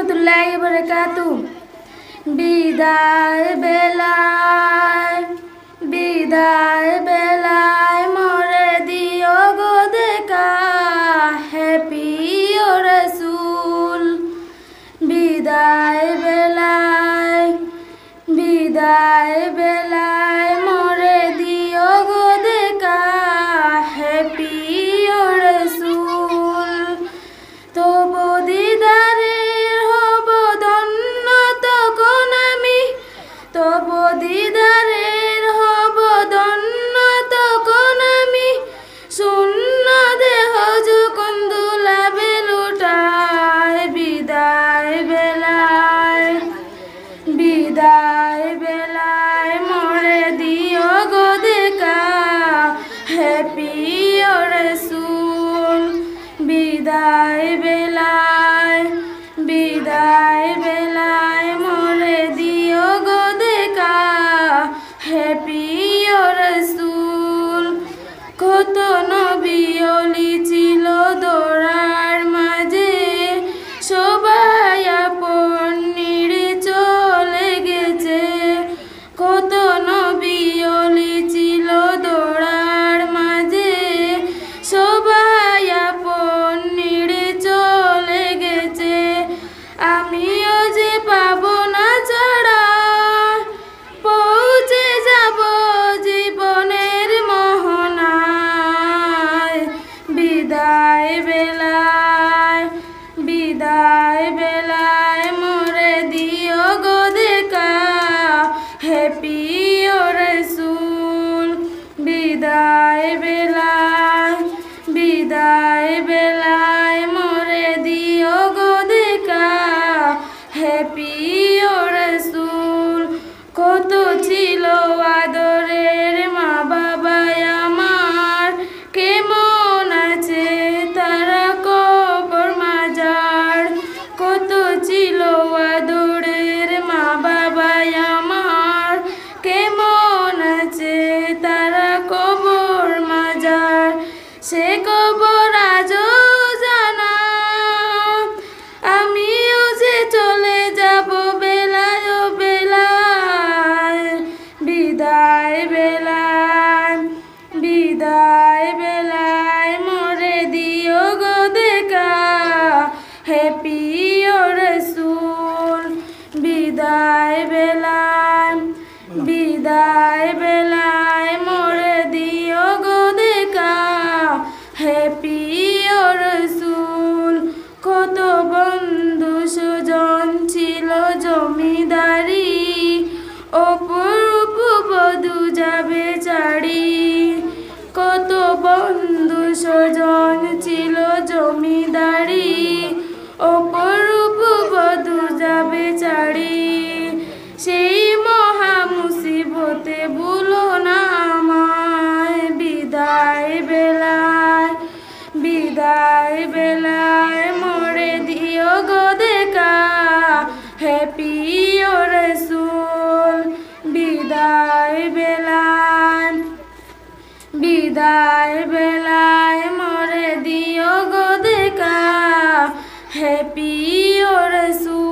রহমতুল্লাহি ওয়া বারাকাতুহু। বিদায় বেলায় মোরে দিও গো দেখা, হ্যাপি ও রাসূল। বিদায় বেলায় মোরে দিও গো দেখা, হ্যাপি ও রাসূল। তব দিদারের হব ধন্য তখন আমি, তব দিদারের হব ধন্য তখন আমি, শূন্য দেহ যখন দুলাবে লুটায়। বিদায় বেলায় মোরে দিও গো দেখা, হ্যাপি ও রাসূল। বিদায় বেলায় মোরে দিও গো দেখা, হ্যাপি ও রাসূল। কত নবী ওলি ছিল দোরার মাঝে, সবাই আপন নিড়ে চলে গেছে। কত নবী ওলি ছিল দোরার মাঝে, সবাই আপন নিড়ে চলে গেছে। আমিও যে পাবো না ছাড়া, পৌঁছে যাব জীবনের মোহনায়। বিদায় বেলায় মোরে দিও গো দেখা, হ্যাপি ও রাসূল। বিদায় বেলায় মোরে দিও গো দেখা, হ্যাপি ও রাসূল। কত ছিল আদরের মা বাবা আমার, কেমন আছে তারা কবর মাজার। কত ছিল আদরের মা বাবা আমার, কেমন আছে তারা কবর মাজার। সে কবর আজও জানা, আমিও যে চলে যাব বেলায় বেলায়। বিদায় বেলায় মোরে দিও গো দেখা, হ্যাপি ও রাসূল। বিদায় বেলায় মোরে দিও গো দেখা, হ্যাপি ও রাসূল। কত বন্ধু সুজন ছিল জমিদারি, অপরূপ বধূ যাবে ছাড়ি। কত বন্ধু সুজন ছিল জমিদারি, অপরূপ বধূ যাবে ছাড়ি। সেই মহা মুসিবতে ভুলো না আমায়। বিদায় বেলায় মোরে দিও গো দেখা, হ্যাপি ও রাসূল। বিদায় বেলায় মোরে দিও গো দেখা, হ্যাপি ও রাসূল।